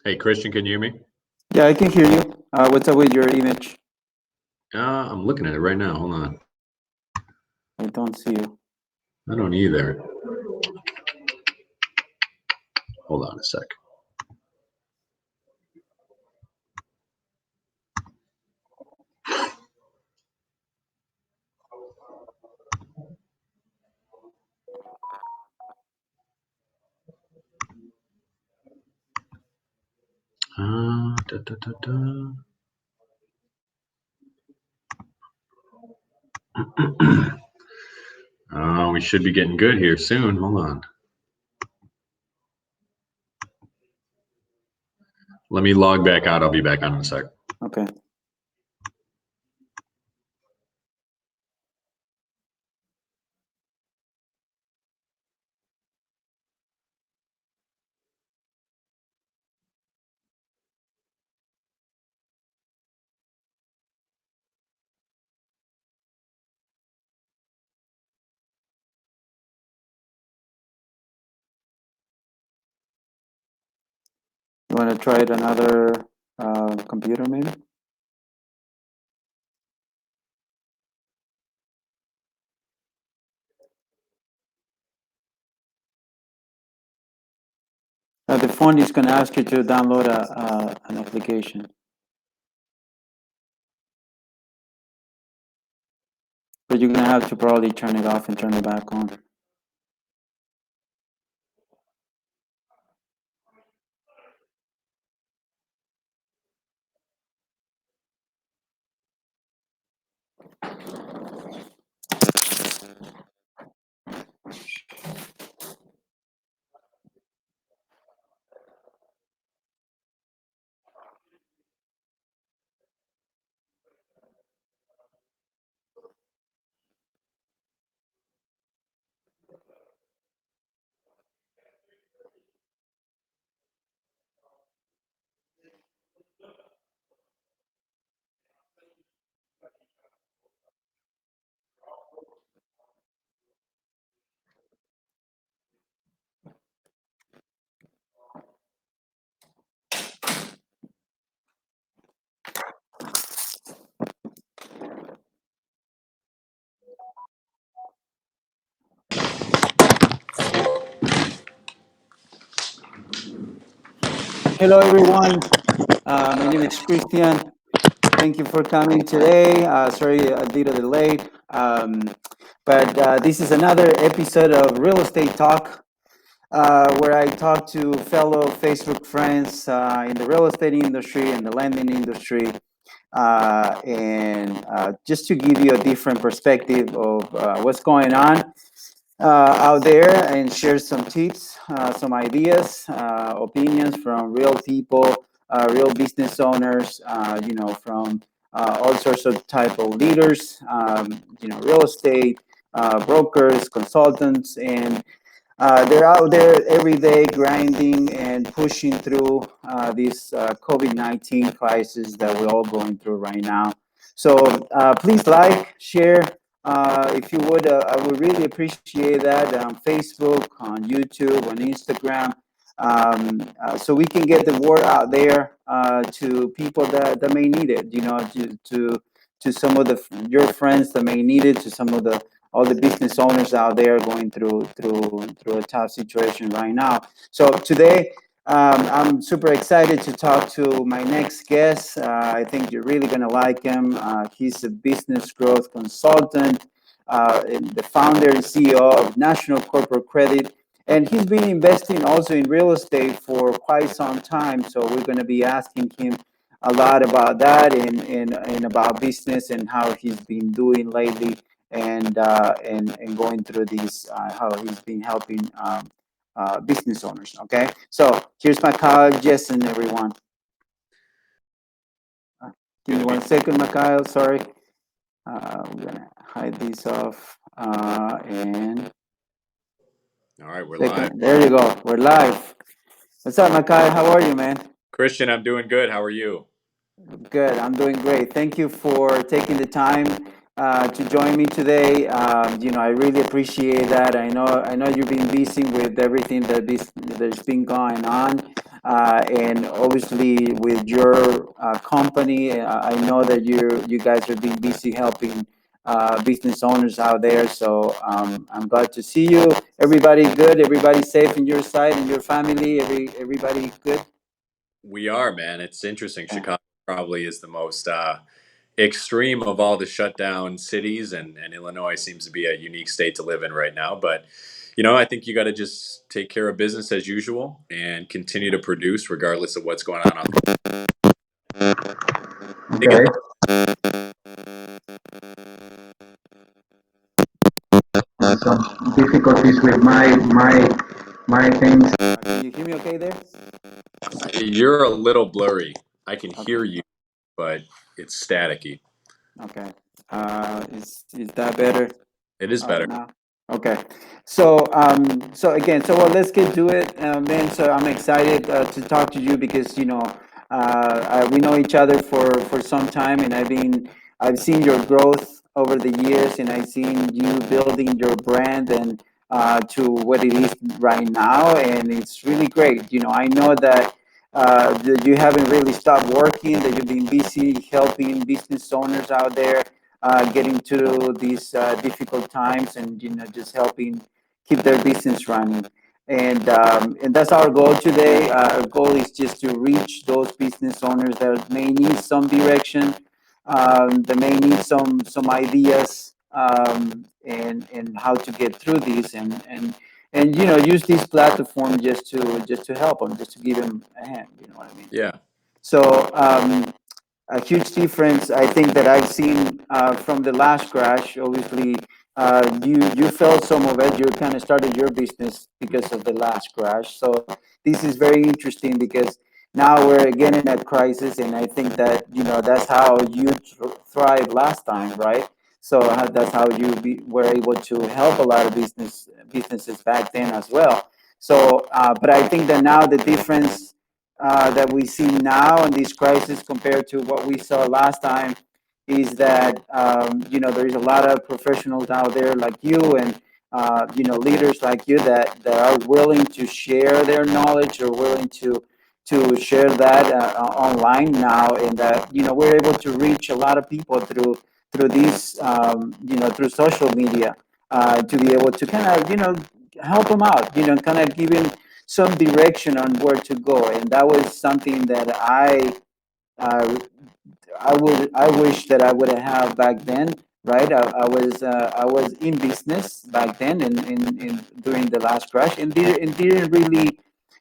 Hey, Christian, can you hear me? Yeah, I can hear you. What's up with your image? I'm looking at it right now. Hold on. I don't see you. I don't either. Hold on a sec. Da, da, da, da. We should be getting good here soon. Hold on. Let me log back out. I'll be back on in a sec. Okay. You want to try it another computer, maybe? The phone is going to ask you to download an application, but you're going to have to probably turn it off and turn it back on. Hello, everyone. My name is Christian. Thank you for coming today. Sorry, a little delayed. But this is another episode of Real Estate Talk, where I talk to fellow Facebook friends in the real estate industry and the lending industry, and just to give you a different perspective of what's going on out there and share some tips, some ideas, opinions from real people, real business owners, from all sorts of type of leaders, real estate, brokers, consultants, and they're out there every day grinding and pushing through this COVID-19 crisis that we're all going through right now. So please like, share, if you would. I would really appreciate that on Facebook, on YouTube, on Instagram, so we can get the word out there to people that may need it. To some of your friends that may need it, to some of the all the business owners out there going through a tough situation right now. So today, I'm super excited to talk to my next guest. I think you're really gonna like him. He's a business growth consultant, the founder and CEO of National Corporate Credit. And he's been investing also in real estate for quite some time. So we're going to be asking him a lot about that and about business and how he's been doing lately and going through these how he's been helping business owners. Okay, so here's my colleague Jessen, everyone. Give Good me to be. 1 second, Mikyle. Sorry, we're gonna hide these off and All right, we're live. second. There you go. We're live. What's up, Mikyle? How are you, man? Christian, I'm doing good. How are you? Good. I'm doing great. Thank you for taking the time to join me today. I really appreciate that. I know you've been busy with everything that's been going on. And obviously with your company, I know that you guys have been busy helping business owners out there. So I'm glad to see you. Everybody good? Everybody safe in your side and your family? Everybody good? We are, man. It's interesting. Yeah. Chicago probably is the most extreme of all the shutdown cities, and Illinois seems to be a unique state to live in right now. But, I think you got to just take care of business as usual and continue to produce regardless of what's going on. I think Okay. Some difficulties with my things. Can you hear me okay there? you're a little blurry. I can hear Okay. you, but it's staticky. Okay. Is that better? It is better. Now. Okay. So again, so well, let's get to it, man. So I'm excited to talk to you because we know each other for some time, and I've seen your growth over the years, and I've seen you building your brand and to what it is right now, and it's really great. I know that you haven't really stopped working, that you've been busy helping business owners out there getting through these difficult times, and just helping keep their business running. And that's our goal today. Our goal is just to reach those business owners that may need some direction, that may need some ideas, and how to get through this, and use this platform just to help them, just to give them a hand. You know what I mean? Yeah. So a huge difference I think that I've seen from the last crash. Obviously, you felt some of it. You kind of started your business because of the last crash. So this is very interesting because now we're again in a crisis, and I think that that's how you thrived last time, right? So that's how were able to help a lot of businesses back then as well. So, but I think that now the difference that we see now in this crisis compared to what we saw last time is that there is a lot of professionals out there like you, and leaders like you that are willing to share their knowledge, or willing to share that online now, and that we're able to reach a lot of people through these through social media, to be able to kind of help them out, kind of giving some direction on where to go. And that was something that uh, I wish that I would have back then, right? I was in business back then, in during the last crash, and didn't really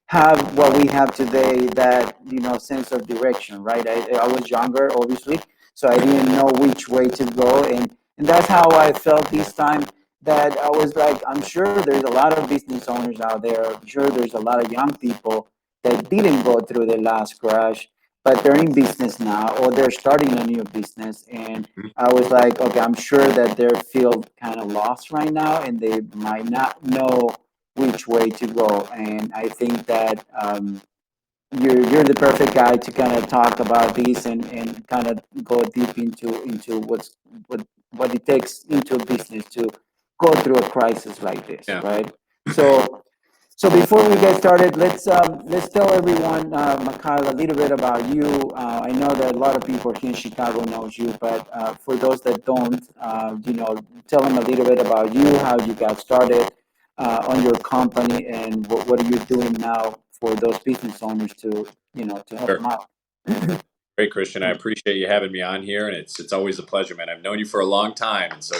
have what we have today, that sense of direction, right? I was younger, obviously, so I didn't know which way to go, and that's how I felt this time. That I was like, I'm sure there's a lot of business owners out there. I'm sure there's a lot of young people that didn't go through the last crash, but they're in business now, or they're starting a new business. And Mhm. I was like, okay, I'm sure that they feel kind of lost right now, and they might not know which way to go. And I think that you're the perfect guy to kind of talk about this, and kind of go deep into what it takes into a business to go through a crisis like this, Yeah. right? So before we get started, let's tell everyone, Mikyle, a little bit about you. I know that a lot of people here in Chicago knows you, but for those that don't, tell them a little bit about you, how you got started on your company, and what are you doing now for those business owners to help Sure. them out. Great, Christian. I appreciate you having me on here, and it's always a pleasure, man. I've known you for a long time, and so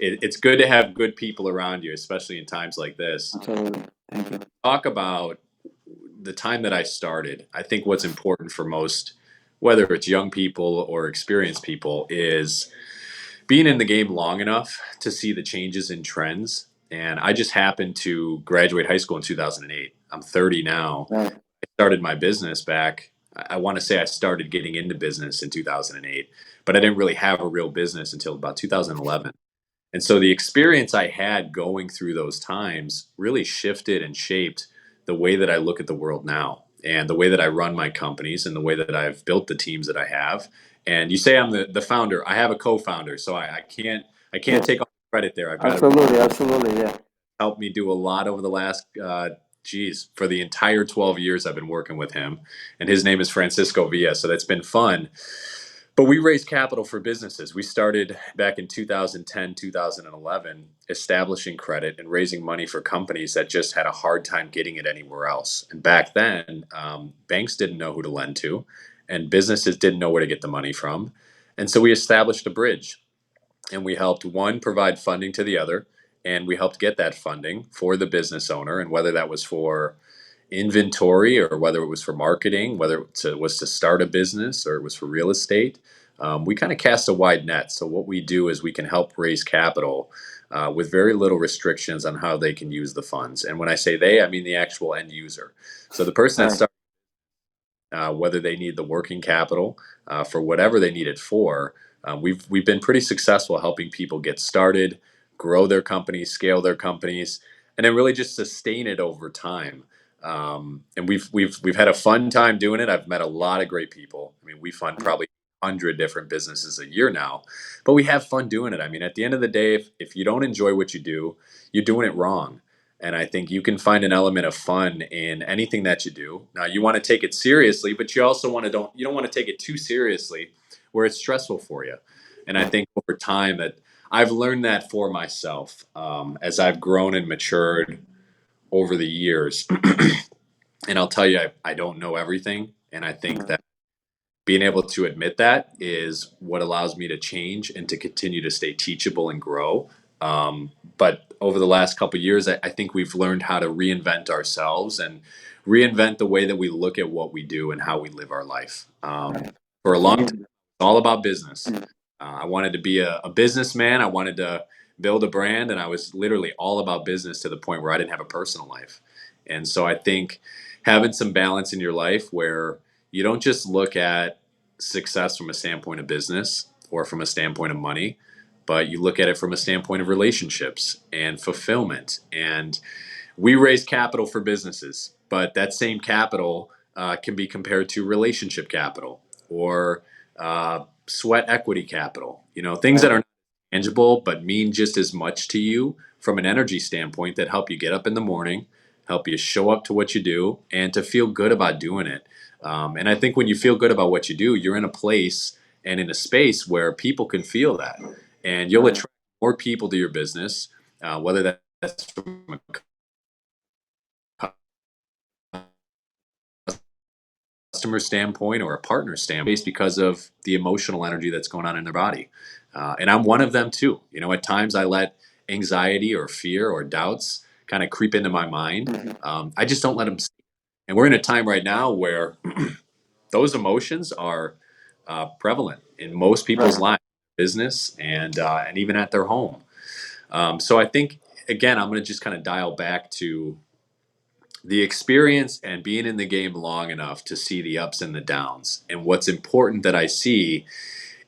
it's good to have good people around you, especially in times like this. Absolutely. Thank you. Talk about the time that I started. I think what's important for most, whether it's young people or experienced people, is being in the game long enough to see the changes in trends. And I just happened to graduate high school in 2008. I'm 30 now. Right. I started my business back. I want to say I started getting into business in 2008, but I didn't really have a real business until about 2011. And so the experience I had going through those times really shifted and shaped the way that I look at the world now, and the way that I run my companies, and the way that I've built the teams that I have. And you say I'm the founder. I have a co-founder, so I can't Yes. take all the credit there. I've got to Absolutely. Absolutely. Yeah. help me do a lot over the last geez, for the entire 12 years I've been working with him. And his name is Francisco Villa. So that's been fun. But we raise capital for businesses. We started back in 2010, 2011, establishing credit and raising money for companies that just had a hard time getting it anywhere else. And back then, banks didn't know who to lend to, and businesses didn't know where to get the money from. And so we established a bridge, and we helped one provide funding to the other, and we helped get that funding for the business owner. And whether that was for inventory or whether it was for marketing, whether it was to start a business or it was for real estate, we kind of cast a wide net. So what we do is we can help raise capital with very little restrictions on how they can use the funds. And when I say they, I mean the actual end user. So the person that Right. starts, whether they need the working capital for whatever they need it for, we've been pretty successful helping people get started, grow their companies, scale their companies, and then really just sustain it over time. And we've had a fun time doing it. I've met a lot of great people. I mean, we fund probably 100 different businesses a year now, but we have fun doing it. I mean, at the end of the day, if you don't enjoy what you do, you're doing it wrong. And I think you can find an element of fun in anything that you do. Now, you want to take it seriously, but you also you don't want to take it too seriously where it's stressful for you. And I think over time that I've learned that for myself as I've grown and matured over the years. And I'll tell you, I don't know everything. And I think that being able to admit that is what allows me to change and to continue to stay teachable and grow. But over the last couple of years, I think we've learned how to reinvent ourselves and reinvent the way that we look at what we do and how we live our life. For a long time, it's all about business. I wanted to be a businessman. I wanted to build a brand, and I was literally all about business to the point where I didn't have a personal life. And so I think having some balance in your life where you don't just look at success from a standpoint of business or from a standpoint of money, but you look at it from a standpoint of relationships and fulfillment. And we raise capital for businesses, but that same capital can be compared to relationship capital or sweat equity capital. You know, things that are tangible but mean just as much to you from an energy standpoint that help you get up in the morning, help you show up to what you do, and to feel good about doing it. And I think when you feel good about what you do, you're in a place and in a space where people can feel that, and you'll attract more people to your business, whether that's from a customer standpoint or a partner standpoint, because of the emotional energy that's going on in their body. And I'm one of them too. You know, at times I let anxiety or fear or doubts kind of creep into my mind. I just don't let them. And we're in a time right now where those emotions are prevalent in most people's lives, business, and even at their home. So I think again, I'm going to just kind of dial back to the experience and being in the game long enough to see the ups and the downs. And what's important that I see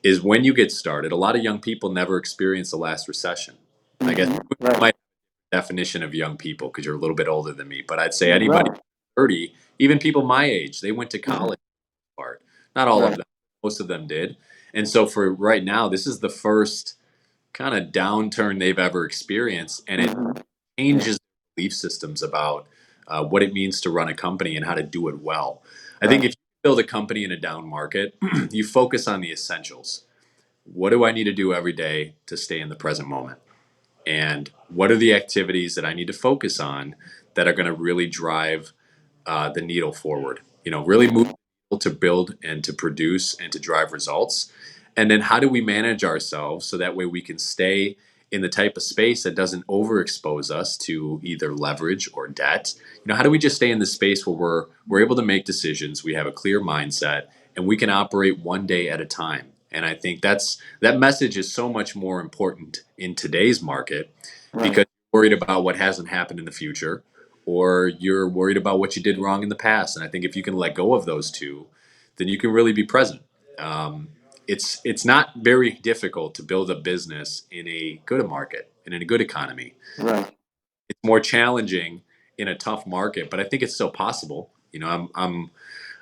is when you get started, a lot of young people never experience the last recession. I guess my definition of young people, because you're a little bit older than me, but I'd say anybody 30, even people my age, they went to college. Part. Not all of them, most of them did. And so for right now, this is the first kind of downturn they've ever experienced, and it changes belief systems about what it means to run a company and how to do it well. I think if you build a company in a down market, you focus on the essentials. What do I need to do every day to stay in the present moment? And what are the activities that I need to focus on that are going to really drive the needle forward? You know, really move to build and to produce and to drive results. And then how do we manage ourselves so that way we can stay in the type of space that doesn't overexpose us to either leverage or debt? You know, how do we just stay in the space where we're able to make decisions, we have a clear mindset, and we can operate one day at a time? And I think that message is so much more important in today's market because you're worried about what hasn't happened in the future, or you're worried about what you did wrong in the past. And I think if you can let go of those two, then you can really be present. It's not very difficult to build a business in a good market and in a good economy. It's more challenging in a tough market, but I think it's still possible. You know,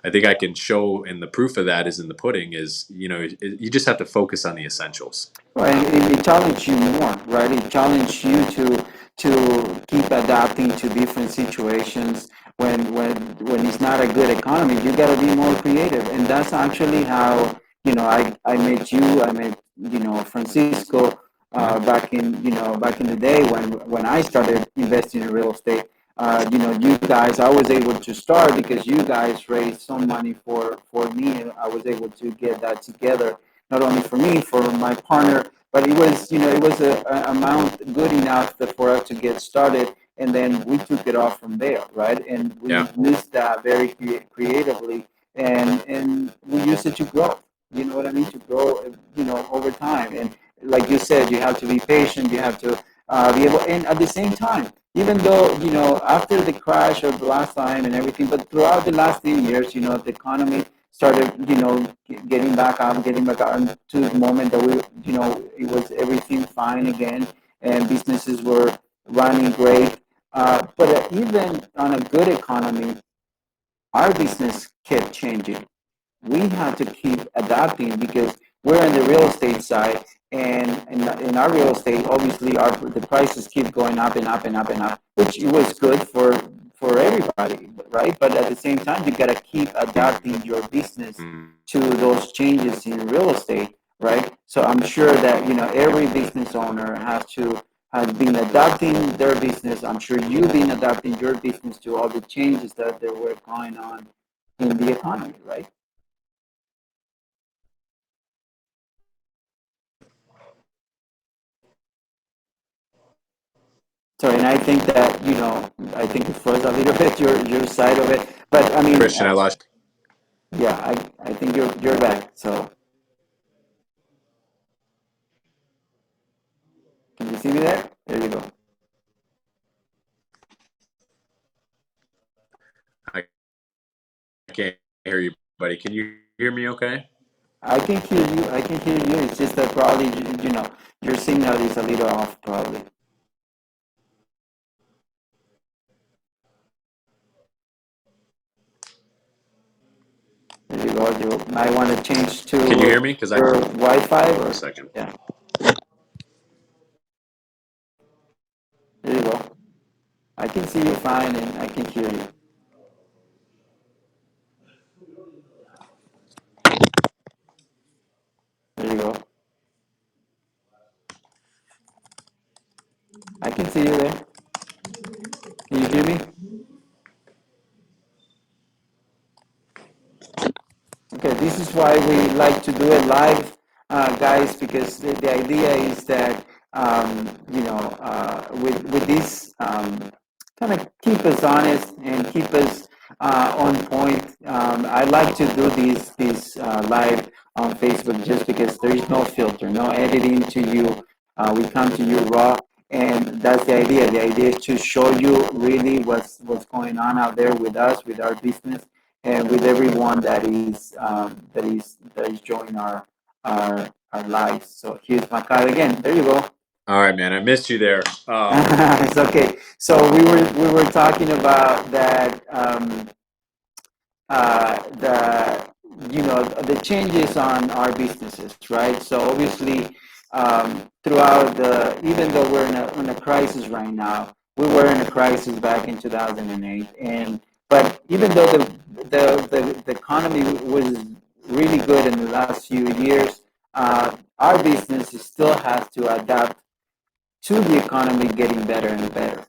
I think I can show, and the proof of that is in the pudding. Is, you know, you just have to focus on the essentials. Right, it challenged you more, right? It challenged you to keep adapting to different situations. When it's not a good economy, you got to be more creative, and that's actually how I met you. I met Francisco back in the day when I started investing in real estate. You guys, I was able to start because you guys raised some money for me, and I was able to get that together, not only for me, for my partner, but it was a amount good enough for us to get started, and then we took it off from there, right? And we Yeah. used that very creatively, and we used it to grow. You know what I mean? To grow, over time. And like you said, you have to be patient. You have to be able, and at the same time, even though after the crash of the last time and everything, but throughout the last few years, the economy started, getting back on to the moment that it was everything fine again, and businesses were running great. But even on a good economy, our business kept changing. We have to keep adapting because we're in the real estate side, and in our real estate, obviously, the prices keep going up and up and up and up, which was good for everybody, right? But at the same time, you gotta keep adapting your business to those changes in real estate, right? So I'm sure that every business owner has been adapting their business. I'm sure you've been adapting your business to all the changes that there were going on in the economy, right? So, and I think that I think it froze a little bit your side of it, but I mean, Christian, I lost. yeah, I think you're back. So, can you see me there? There you go. I can't hear you, buddy. Can you hear me okay? I can hear you. I can hear you. It's just that probably your signal is a little off, probably. There you go. You might want to change to Can you hear me? Because I your Wi-Fi hold on a or second. yeah. There you go. I can see you fine, and I can hear you. There you go. I can see you there. Can you hear me? Okay, this is why we like to do it live, guys, because the idea is that with this kind of keep us honest and keep us on point. I like to do these live on Facebook just because there is no filter, no editing to you. We come to you raw, and that's the idea. The idea is to show you really what's going on out there with us, with our business, and with everyone that is joining our lives. So here's Mikyle again. There you go. All right, man. I missed you there. It's okay. So we were talking about that the the changes on our businesses, right? So obviously, throughout even though we're in a crisis right now, we were in a crisis back in 2008, and but even though the economy was really good in the last few years, our business still has to adapt to the economy getting better and better,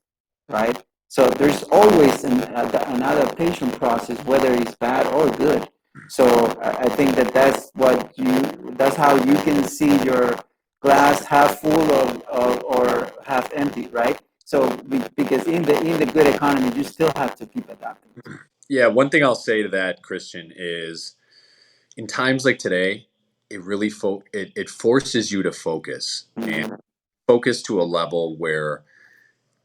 right? So there's always an adaptation process, whether it's bad or good. So I think that that's how you can see your glass half full or half empty, right? So because in the good economy, you still have to keep adapting. Yeah, one thing I'll say to that, Christian, is in times like today, it really it forces you to focus and Mm-hmm. focus to a level where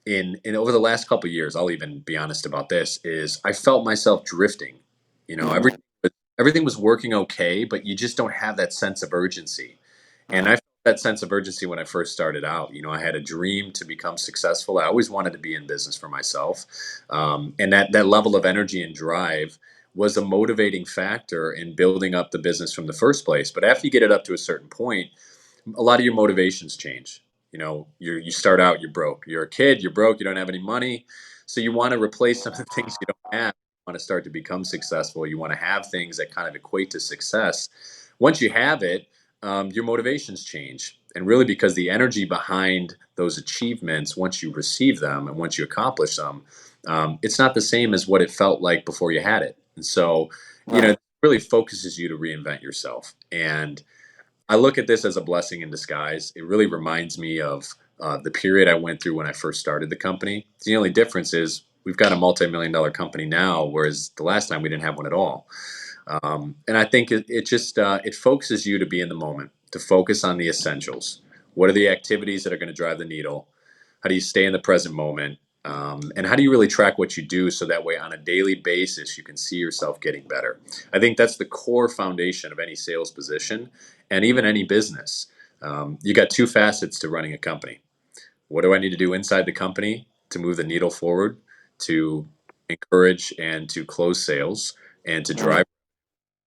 in over the last couple of years, I'll even be honest about this, is I felt myself drifting. You know, Mm-hmm. everything was working okay, but you just don't have that sense of urgency. And Right. I felt that sense of urgency when I first started out. You know, I had a dream to become successful. I always wanted to be in business for myself, and that level of energy and drive was a motivating factor in building up the business from the first place. But after you get it up to a certain point, a lot of your motivations change. You start out, you're broke. You're a kid, you're broke, you don't have any money. So you want to replace some of the things you don't have. You want to start to become successful. You want to have things that kind of equate to success. Once you have it, your motivations change. And really, because the energy behind those achievements, once you receive them and once you accomplish them, it's not the same as what it felt like before you had it. And so, Right. it really focuses you to reinvent yourself. And I look at this as a blessing in disguise. It really reminds me of the period I went through when I first started the company. The only difference is we've got a multi-million-dollar company now, whereas the last time we didn't have one at all. And I think it just it focuses you to be in the moment, to focus on the essentials. What are the activities that are going to drive the needle? How do you stay in the present moment? And how do you really track what you do so that way on a daily basis you can see yourself getting better? I think that's the core foundation of any sales position and even any business. You got two facets to running a company. What do I need to do inside the company to move the needle forward, to encourage and to close sales and to drive?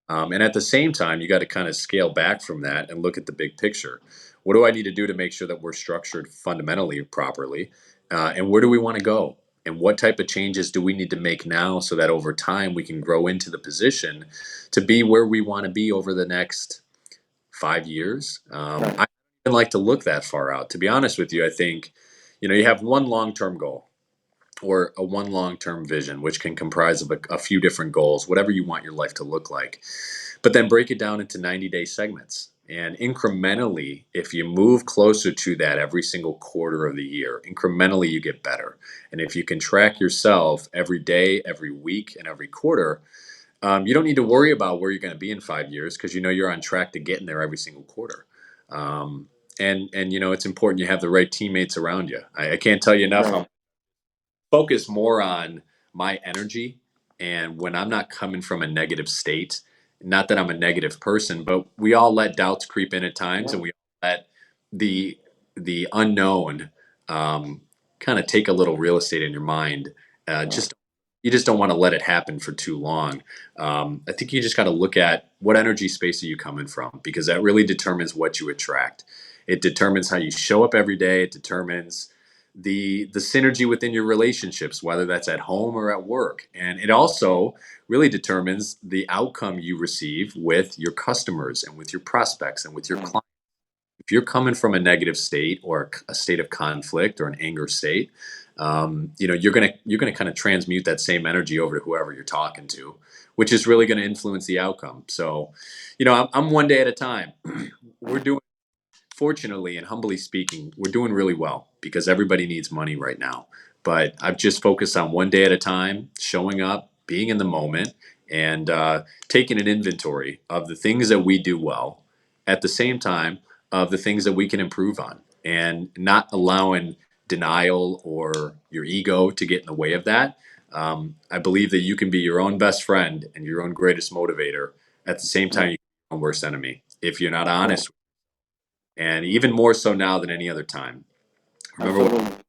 Right. And at the same time, you got to kind of scale back from that and look at the big picture. What do I need to do to make sure that we're structured fundamentally properly? And where do we want to go? And what type of changes do we need to make now so that over time we can grow into the position to be where we want to be over the next 5 years? Right. I don't like to look that far out. To be honest with you, I think, you have one long-term goal or a one long-term vision, which can comprise of a few different goals, whatever you want your life to look like. But then break it down into 90-day segments. And incrementally, if you move closer to that every single quarter of the year, incrementally you get better. And if you can track yourself every day, every week, and every quarter, you don't need to worry about where you're going to be in 5 years because you're on track to getting there every single quarter. Um, and it's important you have the right teammates around you. I can't tell you enough Right. how focus more on my energy and when I'm not coming from a negative state. Not that I'm a negative person, but we all let doubts creep in at times, and we all let the the unknown kind of take a little real estate in your mind. Right. Just you just don't want to let it happen for too long. I think you just got to look at what energy space are you coming from, because that really determines what you attract. It determines how you show up every day. It determines the synergy within your relationships, whether that's at home or at work. And it also really determines the outcome you receive with your customers and with your prospects and with your Right. clients. If you're coming from a negative state or a state of conflict or an anger state, you're gonna kind of transmute that same energy over to whoever you're talking to, which is really going to influence the outcome. So, I'm one day at a time. We're doing Fortunately and humbly speaking, we're doing really well because everybody needs money right now. But I've just focused on one day at a time, showing up, being in the moment, and taking an inventory of the things that we do well, at the same time of the things that we can improve on, and not allowing denial or your ego to get in the way of that. I believe that you can be your own best friend and your own greatest motivator at the same time Right. you can be your own worst enemy if you're not Right. honest, and even more so now than any other time. Remember what Absolutely.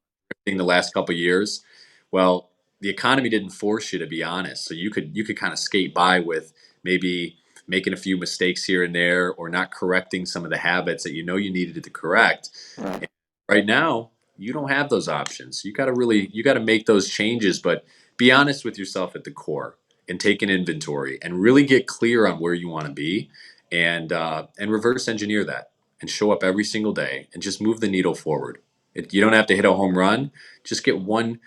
in the last couple of years? Well, the economy didn't force you to be honest, so you could kind of skate by with maybe making a few mistakes here and there, or not correcting some of the habits that you needed to correct. Right. And right now, you don't have those options. You got to make those changes, but be honest with yourself at the core and take an inventory and really get clear on where you want to be, and reverse engineer that and show up every single day and just move the needle forward. You don't have to hit a home run. Just get one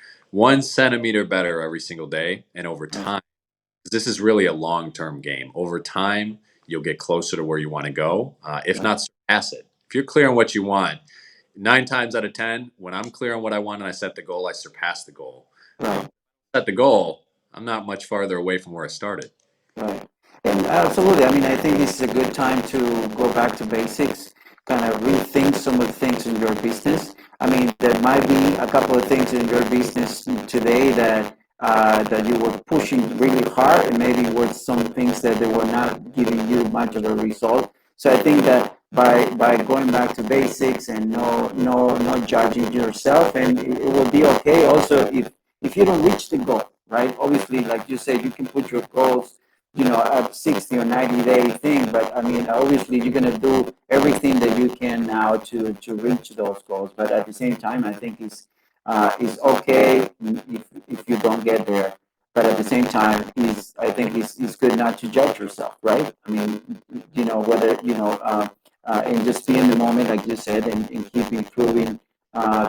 centimeter better every single day, and over Right. time, this is really a long-term game. Over time, you'll get closer to where you want to go, if Right. not surpass it. If you're clear on what you want, 9 times out of 10, when I'm clear on what I want and I set the goal, I surpass the goal. Right. Set the goal, I'm not much farther away from where I started. Right. And absolutely. I mean, I think this is a good time to go back to basics, kind of rethink some of the things in your business. I mean, there might be a couple of things in your business today that you were pushing really hard, and maybe with some things that they were not giving you much of a result. So I think that by going back to basics and not judging yourself, and it will be okay. Also, if you don't reach the goal, right? Obviously, like you said, you can put your goals a 60 or 90-day thing, but I mean, obviously you're going to do everything that you can now to reach those goals. But at the same time, I think it's okay if you don't get there. But at the same time, I think it's good not to judge yourself, right? I mean, whether, and just be in the moment, like you said, and keep improving,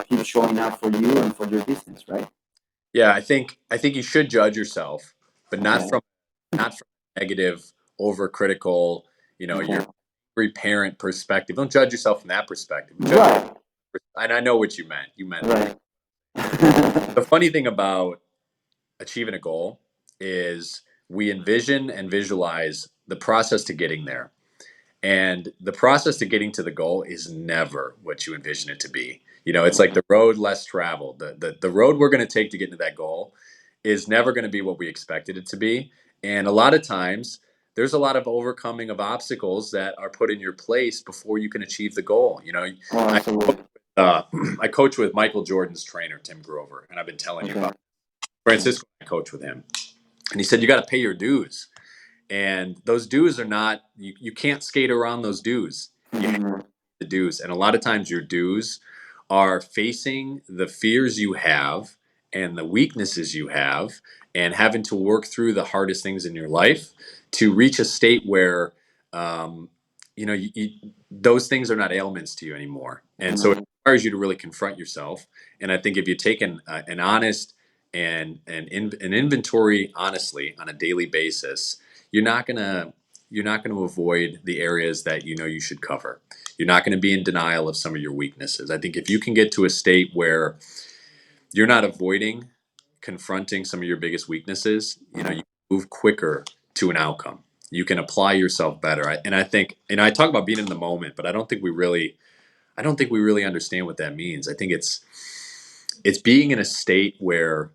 keep showing up for you and for your business, right? Yeah, I think you should judge yourself, but not Okay. from negative, overcritical, Okay. your every parent perspective. Don't judge yourself from that perspective. Judge, Right. and I know what you meant. You meant Right. the funny thing about achieving a goal is we envision and visualize the process to getting there. And the process to getting to the goal is never what you envision it to be. It's like the road less traveled. The road we're going to take to get into that goal is never going to be what we expected it to be. And a lot of times, there's a lot of overcoming of obstacles that are put in your place before you can achieve the goal. Oh, I absolutely. uh, I coach with Michael Jordan's trainer, Tim Grover, and I've been telling you Okay. about Francisco. I coach with him, and he said you got to pay your dues, and those dues are not you can't skate around those dues. You have Mhm. the dues, and a lot of times your dues are facing the fears you have and the weaknesses you have, and having to work through the hardest things in your life to reach a state where um, those things are not ailments to you anymore. And so it Mhm. requires you to really confront yourself. And I think if you take an honest an inventory honestly on a daily basis, you're not gonna avoid the areas that you should cover. You're not going to be in denial of some of your weaknesses. I think if you can get to a state where you're not avoiding confronting some of your biggest weaknesses, you move quicker to an outcome. You can apply yourself better. And I think, I talk about being in the moment, but I don't think we really understand what that means. I think it's being in a state where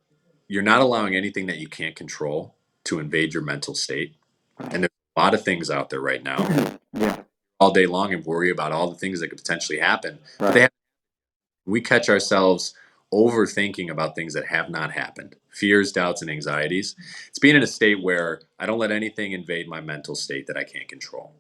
you're not allowing anything that you can't control to invade your mental state. And Right. there's a lot of things out there right now Yeah. all day long and worry about all the things that could potentially happen. But Right. we catch ourselves overthinking about things that have not happened. Fears, doubts, and anxieties. It's being in a state where I don't let anything invade my mental state that I can't control.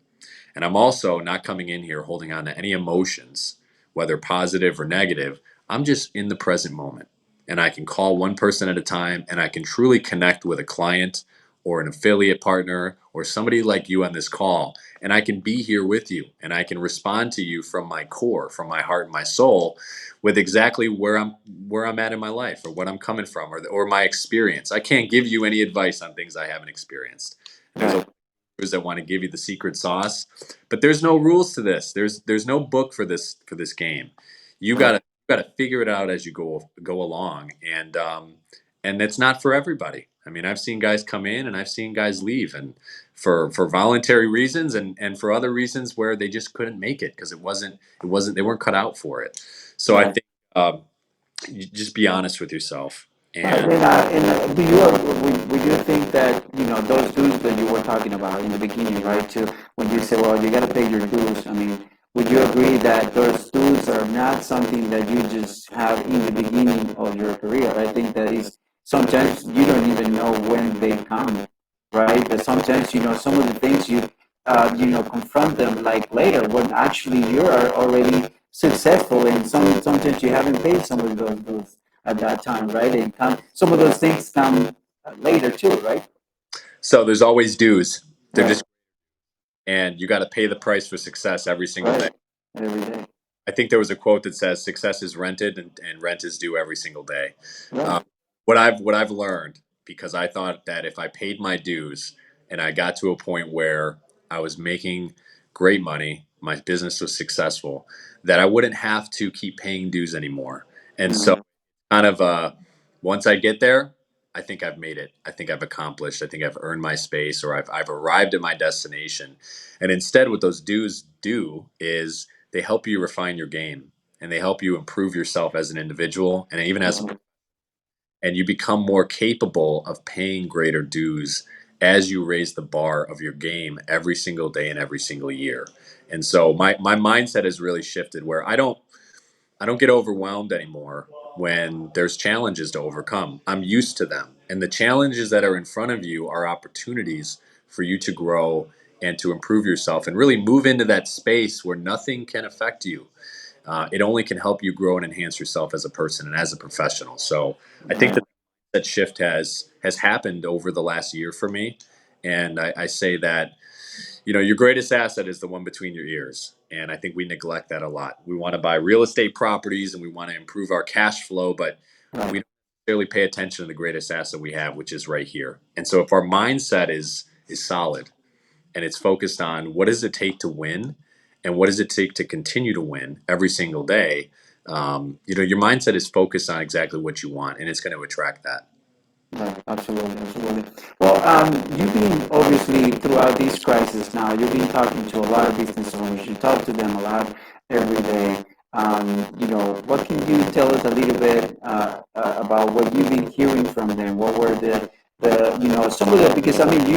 And I'm also not coming in here holding on to any emotions, whether positive or negative. I'm just in the present moment. And I can call one person at a time, and I can truly connect with a client or an affiliate partner or somebody like you on this call. And I can be here with you, and I can respond to you from my core, from my heart and my soul, with exactly where I'm at in my life, or what I'm coming from, or my experience. I can't give you any advice on things I haven't experienced. And there's a Right. that want to give you the secret sauce, but there's no rules to this. There's no book for this game. You gotta figure it out as you go along, and it's not for everybody. I mean, I've seen guys come in and I've seen guys leave, and for voluntary reasons, and for other reasons where they just couldn't make it because it wasn't they weren't cut out for it. So I Right. think you just be honest with yourself. Right. And And would you think that, those dues that you were talking about in the beginning, right? To when you say, well, you got to pay your dues. I mean, would you agree that those dues are not something that you just have in the beginning of your career? I think that is sometimes you don't even know when they come, right? But sometimes, some of the things confront them like later when actually you are already successful, and sometimes you haven't paid some of those dues at that time, right? And some of those things come later too, right? so there's always dues. They're Right, just and you got to pay the price for success every single day. right. Every day. I think there was a quote that says success is rented and rent is due every single day. Uh, Right. what I've learned, because I thought that if I paid my dues and I got to a point where I was making great money, my business was successful, that I wouldn't have to keep paying dues anymore. And so Mm, kind of once I get there, I think I've made it. I think I've accomplished. I think I've earned my space, or I've arrived at my destination. And instead, what those dues do is they help you refine your game, and they help you improve yourself as an individual and even as a, mhm. and you become more capable of paying greater dues as you raise the bar of your game every single day and every single year. And so my mindset has really shifted where I don't get overwhelmed anymore when there's challenges to overcome. I'm used to them. And the challenges that are in front of you are opportunities for you to grow and to improve yourself and really move into that space where nothing can affect you. It only can help you grow and enhance yourself as a person and as a professional. So I think Right. that shift has happened over the last year for me, and I say that your greatest asset is the one between your ears, and I think we neglect that a lot. We want to buy real estate properties and we want to improve our cash flow, but we Right. don't really pay attention to the greatest asset we have, which is right here. And so if our mindset is solid and it's focused on what does it take to win and what does it take to continue to win every single day, your mindset is focused on exactly what you want, and it's going to attract that. Right, absolutely, absolutely. Well, you've been obviously throughout this crisis now, you've been talking to a lot of business owners. You talk to them a lot every day. What can you tell us a little bit about what you've been hearing from them? What were some of the, because I mean,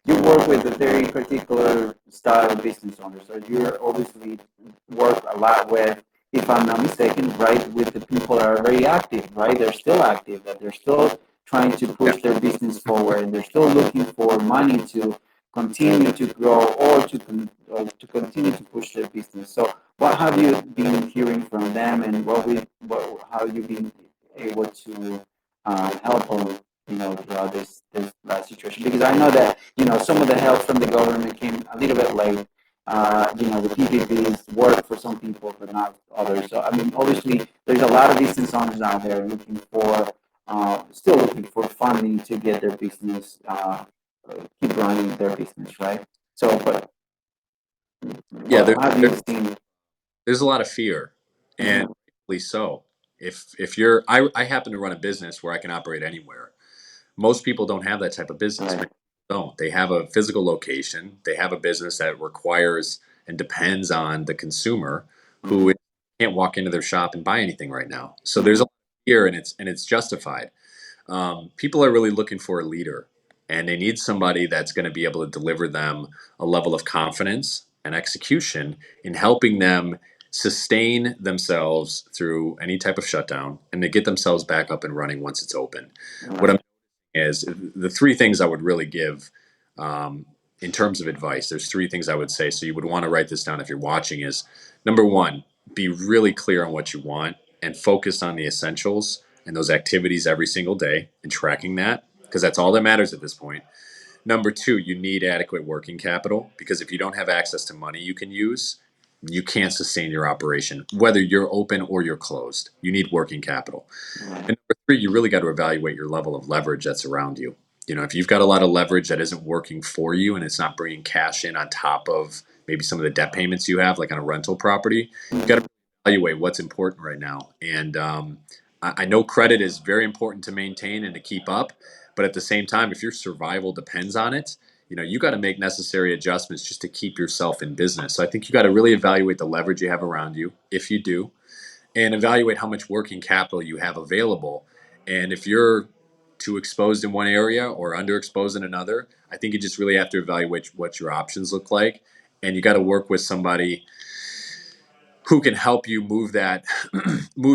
you work with a very particular style of business owners. So you're obviously work a lot with, if I'm not mistaken, right, with the people that are very active, right? They're still active, that they're still trying to Yeah. push their business forward, and they're still looking for money to continue to grow or to continue to push their business. So, what have you been hearing from them, and how you've been able to help them, throughout this last situation? Because I know that some of the help from the government came a little bit late. The PPPs work for some people, but not others. So, I mean, obviously, there's a lot of business owners out there still looking for funding to get their business, keep running their business, right? So, but Yeah, what have you seen? there's a lot of fear, and Mhm. rightfully so. I happen to run a business where I can operate anywhere. Most people don't have that type of business. Right. Many people don't. They have a physical location. They have a business that requires and depends on the consumer Mm-hmm. who can't walk into their shop and buy anything right now. So there's a Mm-hmm. lot of fear, and it's justified. People are really looking for a leader, and they need somebody that's going to be able to deliver them a level of confidence and execution in helping them sustain themselves through any type of shutdown and to get themselves back up and running once it's open. What I'm Right. is the three things I would really give um, in terms of advice. There's three things I would say. So you would want to write this down if you're watching is number one, be really clear on what you want and focus on the essentials and those activities every single day and tracking that because that's all that matters at this point. Number two, you need adequate working capital because if you don't have access to money you can use, you can't sustain your operation, whether you're open or you're closed. You need working capital. Right. And number three, you really got to evaluate your level of leverage that's around you. If you've got a lot of leverage that isn't working for you and it's not bringing cash in on top of maybe some of the debt payments you have, like on a rental property, you got to Mhm. evaluate what's important right now. And I know credit is very important to maintain and to keep up, but at the same time, if your survival depends on it, you got to make necessary adjustments just to keep yourself in business. So I think you got to really evaluate the leverage you have around you, if you do, and evaluate how much working capital you have available. And if you're too exposed in one area or underexposed in another, I think you just really have to evaluate what your options look like. And you got to work with somebody who can help you move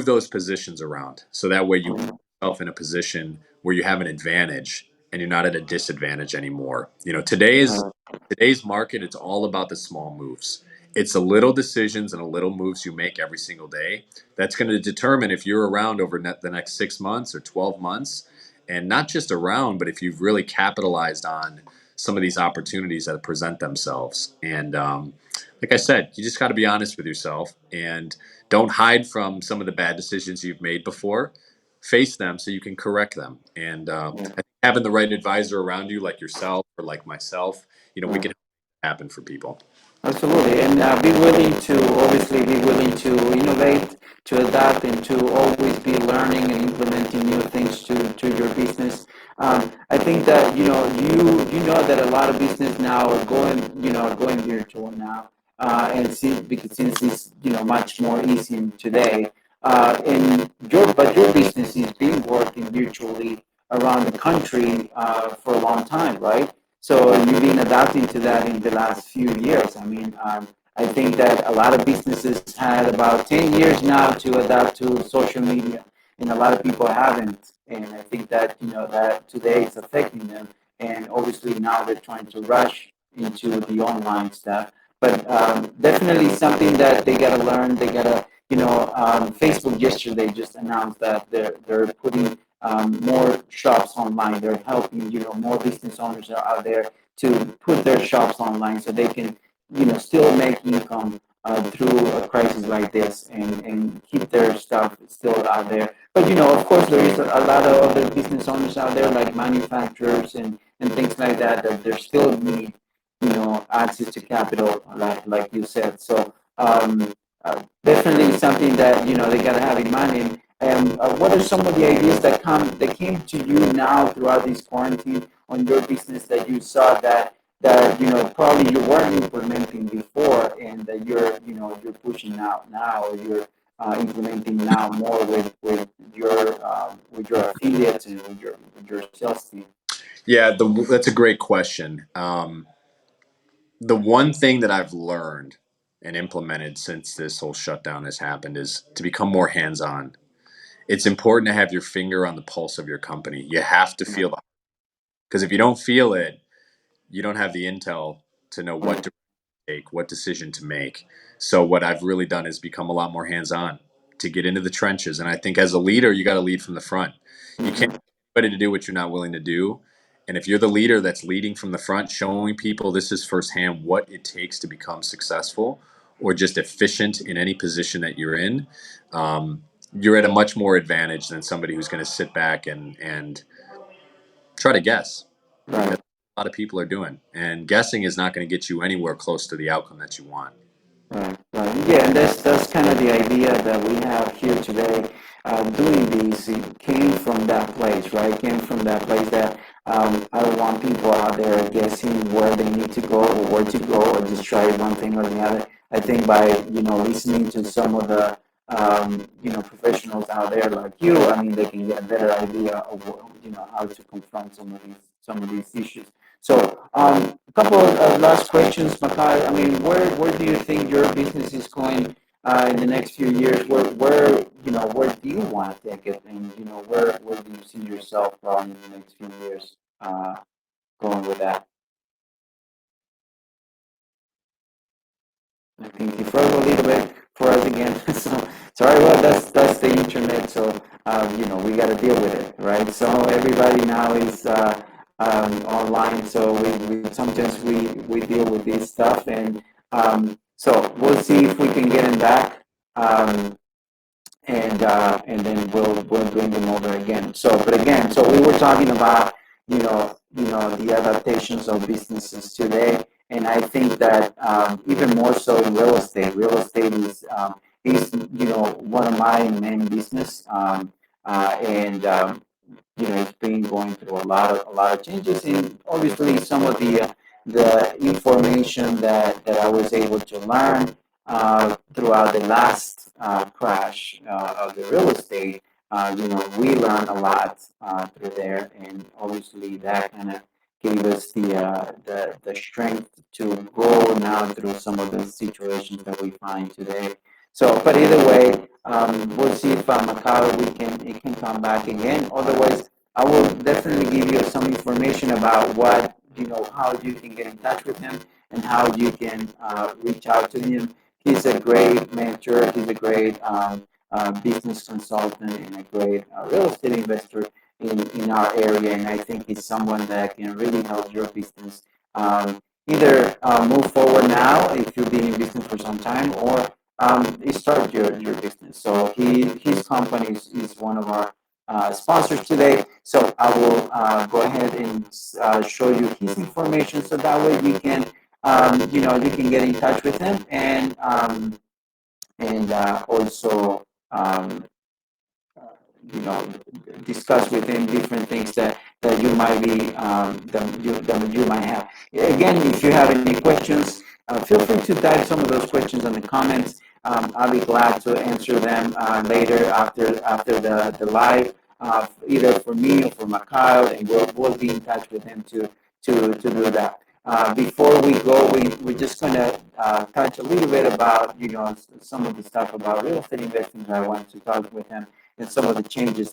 those positions around. So that way you put yourself in a position where you have an advantage and you're not at a disadvantage anymore. Today's market, it's all about the small moves. It's the little decisions and the little moves you make every single day that's going to determine if you're around over the next 6 months or 12 months. And not just around, but if you've really capitalized on some of these opportunities that present themselves. And like I said, you just got to be honest with yourself and don't hide from some of the bad decisions you've made before. Face them so you can correct them. And I Yeah. think having the right advisor around you, like yourself or like myself, we Right. can happen for people. Absolutely, and obviously be willing to innovate, to adapt, and to always be learning and implementing new things to your business. I think that you know that a lot of business now are going virtual now, and since it's much more easy today, and your business is being working virtually around the country for a long time, right? So you've been adapting to that in the last few years. I mean, I think that a lot of businesses had about 10 years now to adapt to social media, and a lot of people haven't. And I think that that today is affecting them. and obviously now they're trying to rush into the online stuff. But definitely something that they gotta learn. They gotta, Facebook yesterday just announced that they're putting more shops online. They're helping, more business owners are out there to put their shops online so they can, still make income through a crisis like this, and keep their stuff still out there. But of course, there is a lot of other business owners out there, like manufacturers and things like that, that they still need, access to capital, like you said. So definitely something that they gotta have in mind. And what are some of the ideas that came to you now throughout this quarantine on your business that you saw that probably you weren't implementing before, and that you're pushing out now, or you're implementing now more with your affiliates and with your sales team? Yeah, that's a great question. The one thing that I've learned and implemented since this whole shutdown has happened is to become more hands on. It's important to have your finger on the pulse of your company. You have to feel it, because if you don't feel it, you don't have the intel to know what to take, what decision to make. So what I've really done is become a lot more hands-on, to get into the trenches. And I think as a leader, you got to lead from the front. You can't Mm-hmm. get anybody to do what you're not willing to do. And if you're the leader that's leading from the front, showing people this is firsthand what it takes to become successful or just efficient in any position that you're in, you're at a much more advantage than somebody who's going to sit back and try to guess. Right. That's what a lot of people are doing. And guessing is not going to get you anywhere close to the outcome that you want. Right, right. Yeah, and that's kind of the idea that we have here today. Doing these, it came from that place, right? Came from that place that I don't want people out there guessing where they need to go or where to go, or just try one thing or the other. I think by listening to some of the professionals out there like you, I mean, they can get a better idea of how to confront some of these issues. So, a couple of last questions, Mikyle. I mean, where do you think your business is going in the next few years? Where do you want to take it, and where do you see yourself in the next few years going with that? I think you froze a little bit for us again. So sorry, well, that's the internet. So we got to deal with it, right? So everybody now is online. So we sometimes we deal with this stuff, and so we'll see if we can get him back. And then we'll bring them over again. So, but again, so we were talking about the adaptations of businesses today, and I think that even more so in real estate. Real estate is one of my main business, and it's been going through a lot of changes, and obviously some of the information that I was able to learn throughout the last crash of the real estate. We learned a lot through there, and obviously that kind of gave us the strength to go now through some of the situations that we find today. So, but either way, we'll see if Mikyle it can come back again. Otherwise, I will definitely give you some information about how you can get in touch with him and how you can reach out to him. He's a great mentor. He's a great business consultant and a great real estate investor in our area. And I think he's someone that can really help your business either move forward now if you've been in business for some time, or start your business. So his company is one of our sponsors today. So I will go ahead and show you his information, so that way you can get in touch with him, and also you know discuss with him different things that you might be that you might have. Again, if you have any questions, feel free to type some of those questions in the comments. I'll be glad to answer them later after the live, either for me or for Mikyle, and we'll be in touch with him to do that. Before we go, we're just going to touch a little bit about some of the stuff about real estate investing that I want to talk with him, and some of the changes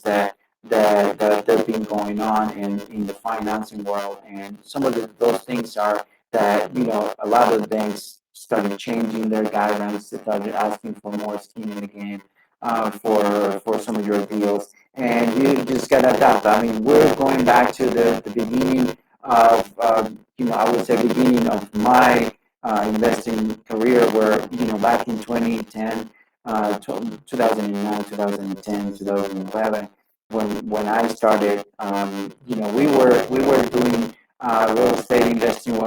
that have been going on in the financing world. And some of those things are that, a lot of banks started changing their guidelines, they started asking for more skin in the game for some of your deals. And you just got to adapt. I mean, we're going back to the beginning of, I would say beginning of my investing career where, back in 2010, 2009, 2010, 2011, when I started, we were doing real estate investing.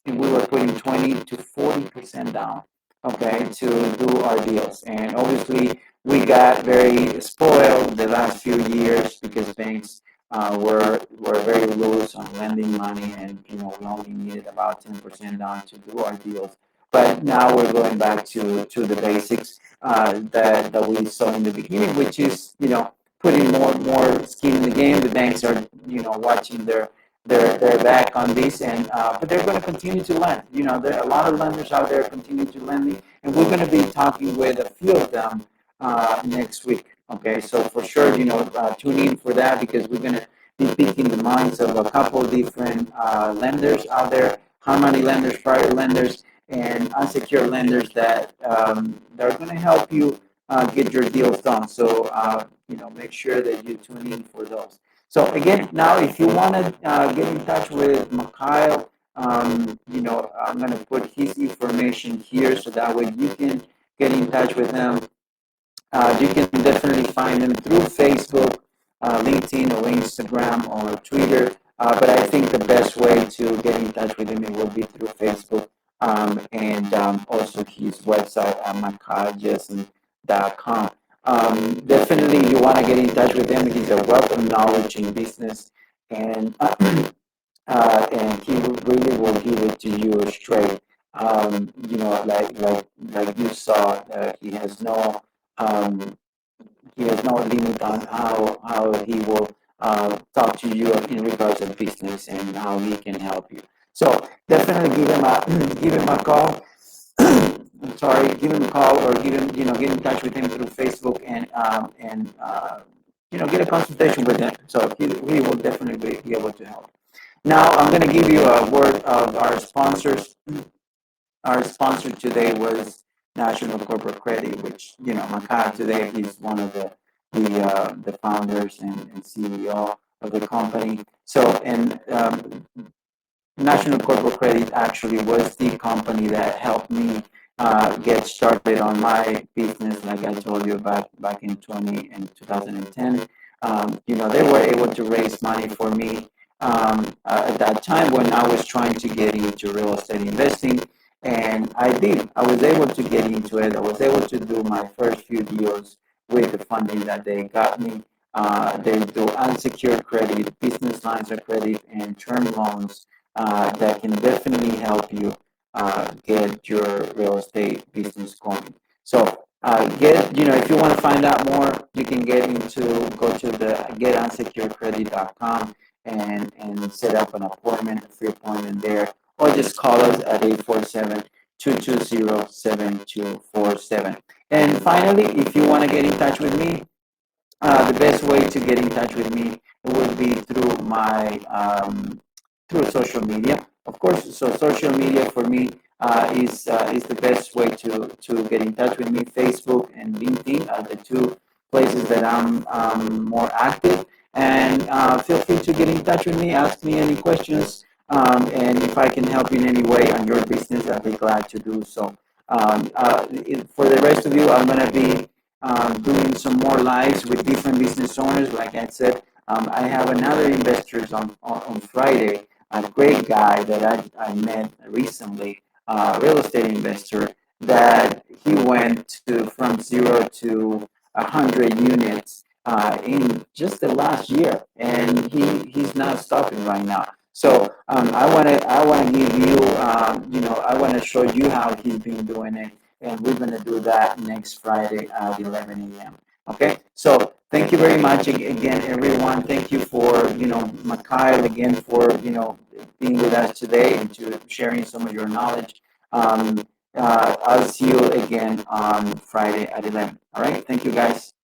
We were putting 20 to 40% down, okay, to do our deals. And obviously, we got very spoiled the last few years because banks were very loose on lending money, and we only needed about 10% down to do our deals. But now we're going back to the basics that we saw in the beginning, which is putting more skin in the game. The banks are watching their back on this, and but they're going to continue to lend. There are a lot of lenders out there continue to lend, and we're going to be talking with a few of them next week. Okay, so for sure, tune in for that because we're going to be picking the minds of a couple of different lenders out there, harmony lenders, private lenders, and unsecured lenders that are going to help you get your deals done. So make sure that you tune in for those. So again, now if you want to get in touch with Mikyle, I'm going to put his information here so that way you can get in touch with him. You can definitely find him through Facebook, LinkedIn, or Instagram, or Twitter. But I think the best way to get in touch with him it will be through Facebook, and also his website at MikylJessen.com. Definitely, you want to get in touch with him. He's a wealth of knowledge in business, and and he really will give it to you straight. Like you saw, um, he has no limit on how he will talk to you in regards to business and how he can help you. So definitely give him a call. I'm sorry, give him a call or give him get in touch with him through Facebook and get a consultation with him. So he will definitely be able to help. Now I'm going to give you a word of our sponsors. Our sponsor today was National Corporate Credit, which Mikyle today he's one of the founders and CEO of the company. So and National Corporate Credit actually was the company that helped me get started on my business, like I told you about back in 2010. They were able to raise money for me at that time when I was trying to get into real estate investing. And I did. I was able to get into it. I was able to do my first few deals with the funding that they got me. They do unsecured credit, business lines of credit, and term loans that can definitely help you get your real estate business going. So if you want to find out more, you can go to the getunsecuredcredit.com and set up an appointment, a free appointment there, or just call us at 847-220-7247. And finally, if you want to get in touch with me, the best way to get in touch with me would be through my through social media, of course. So social media for me is the best way to get in touch with me. Facebook and LinkedIn are the two places that I'm more active. And feel free to get in touch with me, ask me any questions, and if I can help you in any way on your business, I'd be glad to do so. For the rest of you, I'm going to be doing some more lives with different business owners. Like I said, I have another investor on Friday, a great guy that I met recently, real estate investor that he went to from 0 to 100 units in just the last year, and he's not stopping right now. So I want to give you I want to show you how he's been doing it, and we're going to do that next Friday at 11 a.m. Okay, so thank you very much again, everyone. Thank you for Mikyle again for being with us today and to sharing some of your knowledge. I'll see you again on Friday at 11. All right, thank you guys.